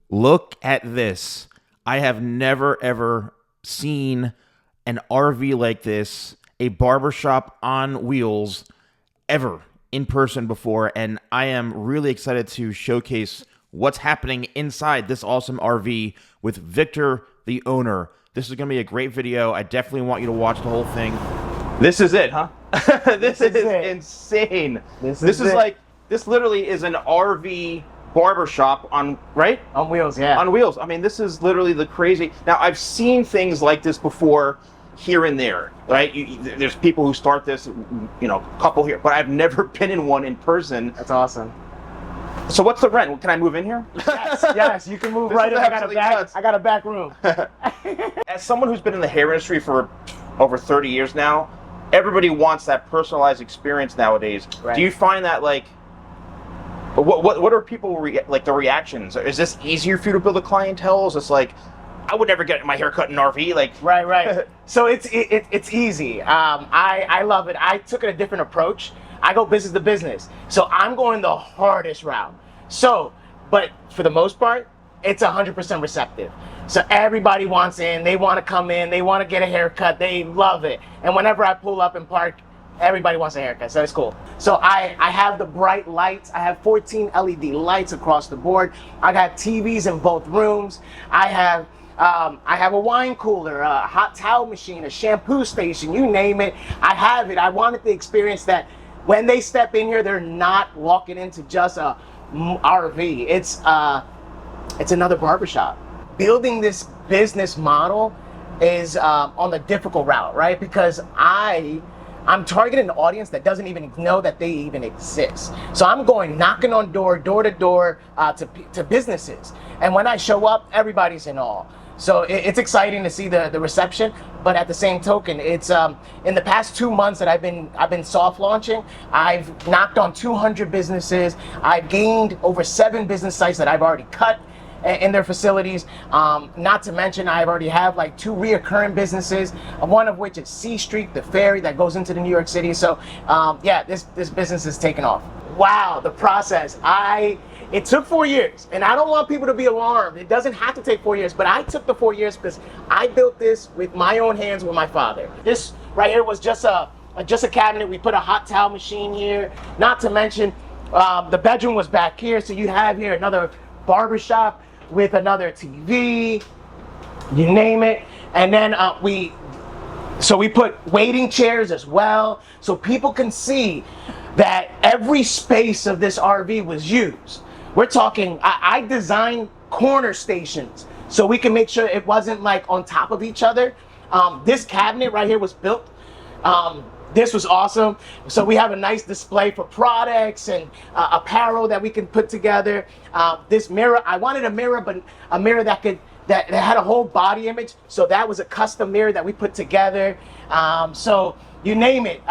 Look at this. I have never ever seen an RV like this, a barbershop on wheels, ever in person before, and I am really excited to showcase what's happening inside this awesome RV with Victor, the owner. This is going to be a great video. I definitely want you to watch the whole thing. This is it, huh? This is insane. This is like, this literally is an RV barbershop on, right? On wheels, yeah. On wheels. I mean, this is literally the crazy. Now, I've seen things like this before here and there, right? There's people who start this, you know, a couple here, but I've never been in one in person. That's awesome. So what's the rent? Can I move in here? Yes, yes, you can move right in. I got a back room. As someone who's been in the hair industry for over 30 years now, everybody wants that personalized experience nowadays. Right. Do you find that, like, what are people like the reactions? Is this easier for you to build a clientele? Is this like, I would never get my hair cut in RV, like? Right. So it's easy. I love it. I took a different approach. I go business to business. So I'm going the hardest route. So, but for the most part, it's 100% receptive. So everybody wants in, they want to come in, they want to get a haircut, they love it. And whenever I pull up and park, everybody wants a haircut, so it's cool. So I have the bright lights. I have 14 LED lights across the board. I got TVs in both rooms. I have a wine cooler, a hot towel machine, a shampoo station, you name it. I have it. I wanted the experience that when they step in here, they're not walking into just a RV. It's another barbershop. Building this business model is on the difficult route, right? Because I'm targeting an audience that doesn't even know that they even exist. So I'm going knocking on door to door to businesses. And when I show up, everybody's in awe. So it's exciting to see the reception, but at the same token, it's in the past 2 months that I've been soft launching, I've knocked on 200 businesses. I've gained over 7 business sites that I've already cut in their facilities. Not to mention, I already have like 2 reoccurring businesses, one of which is C Street, the ferry that goes into the New York City. So yeah, this business is taking off. Wow, the process. It took 4 years, and I don't want people to be alarmed. It doesn't have to take 4 years, but I took the 4 years because I built this with my own hands with my father. This right here was just a cabinet. We put a hot towel machine here. Not to mention, the bedroom was back here, so you have here another barbershop with another TV, you name it. And then we put waiting chairs as well, so people can see that every space of this RV was used. We're talking, I designed corner stations so we can make sure it wasn't like on top of each other. This cabinet right here was built. This was awesome. So we have a nice display for products and apparel that we can put together. This mirror, I wanted a mirror, but a mirror that had a whole body image. So that was a custom mirror that we put together. So you name it,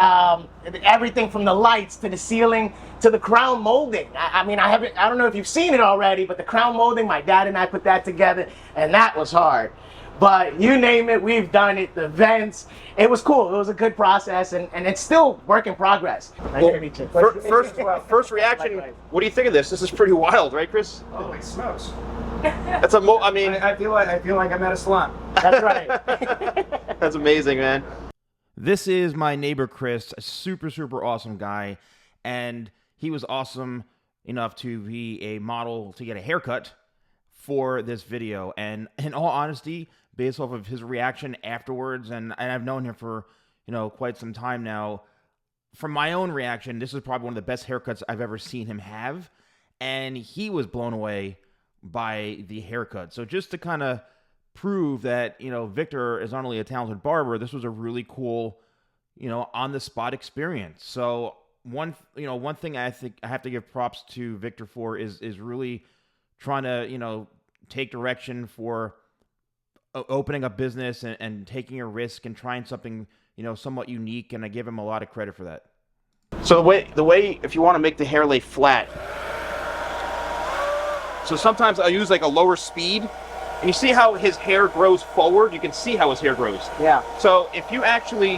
everything from the lights to the ceiling to the crown molding. I mean, I don't know if you've seen it already, but the crown molding, my dad and I put that together, and that was hard. But you name it, we've done it. The vents, it was cool. It was a good process, and it's still work in progress. Well, first reaction, what do you think of this? This is pretty wild, right, Chris? Oh, it smells. That's I mean, I feel like I'm at a salon. That's right. That's amazing, man. This is my neighbor Chris, a super awesome guy, and he was awesome enough to be a model to get a haircut for this video. And in all honesty, based off of his reaction afterwards, and I've known him for, you know, quite some time now, from my own reaction, this is probably one of the best haircuts I've ever seen him have, and he was blown away by the haircut. So just to kind of prove that, you know, Victor is not only a talented barber, this was a really cool, you know, on the spot experience. So one thing I think I have to give props to Victor for is really trying to, you know, take direction for opening a business and taking a risk and trying something, you know, somewhat unique, and I give him a lot of credit for that. So the way if you want to make the hair lay flat, so sometimes I use like a lower speed. And you see how his hair grows forward? You can see how his hair grows. Yeah. So if you actually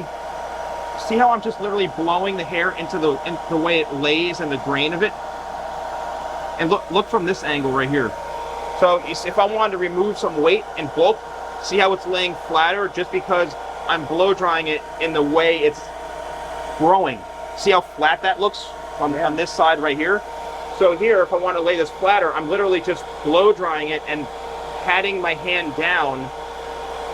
see how I'm just literally blowing the hair into the way it lays and the grain of it, and look from this angle right here. So if I wanted to remove some weight in bulk, see how it's laying flatter just because I'm blow drying it in the way it's growing. See how flat that looks on this side right here? So here, if I want to lay this flatter, I'm literally just blow drying it and patting my hand down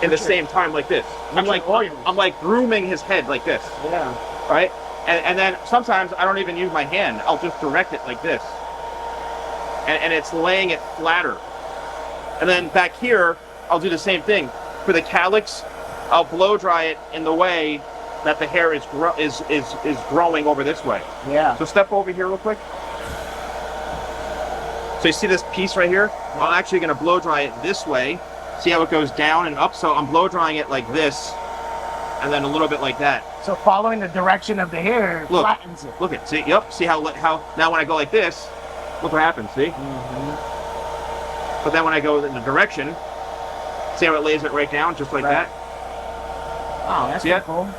in the same time like this. I'm like grooming his head like this. Yeah. Right? And then sometimes I don't even use my hand. I'll just direct it like this. And it's laying it flatter. And then back here, I'll do the same thing. For the calyx, I'll blow dry it in the way that the hair is growing over this way. Yeah. So step over here real quick. So you see this piece right here? I'm actually going to blow dry it this way. See how it goes down and up? So I'm blow drying it like this, and then a little bit like that. So following the direction of the hair flattens it. Look at, see, yep. See how now when I go like this, look what happens, see? But then when I go in the direction, see how it lays it right down, just like that? Oh, that's pretty cool.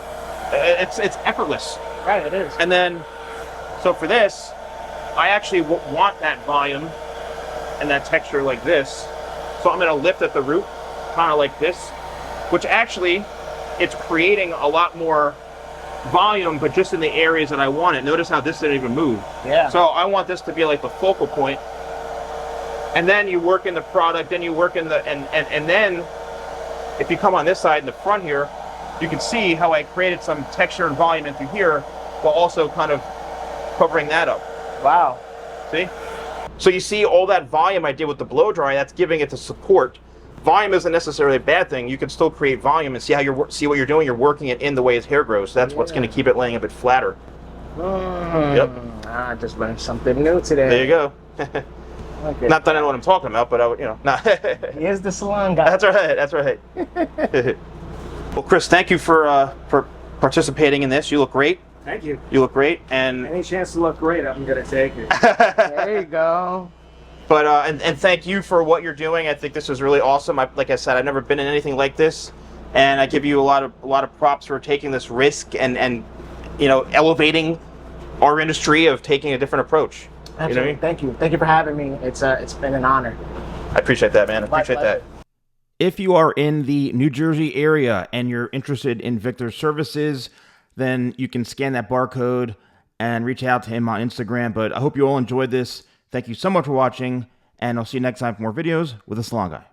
It's effortless. Right, it is. And then, so for this, I actually want that volume and that texture like this. So I'm going to lift at the root, kind of like this, which actually, it's creating a lot more volume, but just in the areas that I want it. Notice how this didn't even move. Yeah. So I want this to be like the focal point. And then you work in the product, then you work in the, and then if you come on this side in the front here, you can see how I created some texture and volume in through here, while also kind of covering that up. Wow. See? So you see all that volume I did with the blow dry, that's giving it the support. Volume isn't necessarily a bad thing. You can still create volume and see how see what you're doing. You're working it in the way his hair grows. That's what's going to keep it laying a bit flatter. Yep. I just learned something new today. There you go. Okay. Not that I know what I'm talking about, but I would, you know. Not Here's the salon guy. That's right. That's right. Well, Chris, thank you for participating in this. You look great. Thank you. You look great, and Any chance to look great, I'm gonna take it. There you go. but and thank you for what you're doing. I think this is really awesome. Like I said, I've never been in anything like this, and I give you a lot of props for taking this risk and you know, elevating our industry of taking a different approach. Absolutely. You know what I mean? Thank you. Thank you for having me. It's been an honor. I appreciate that, man. I My appreciate that. pleasure. If you are in the New Jersey area and you're interested in Victor's services, then you can scan that barcode and reach out to him on Instagram. But I hope you all enjoyed this. Thank you so much for watching, and I'll see you next time for more videos with the Salon Guy.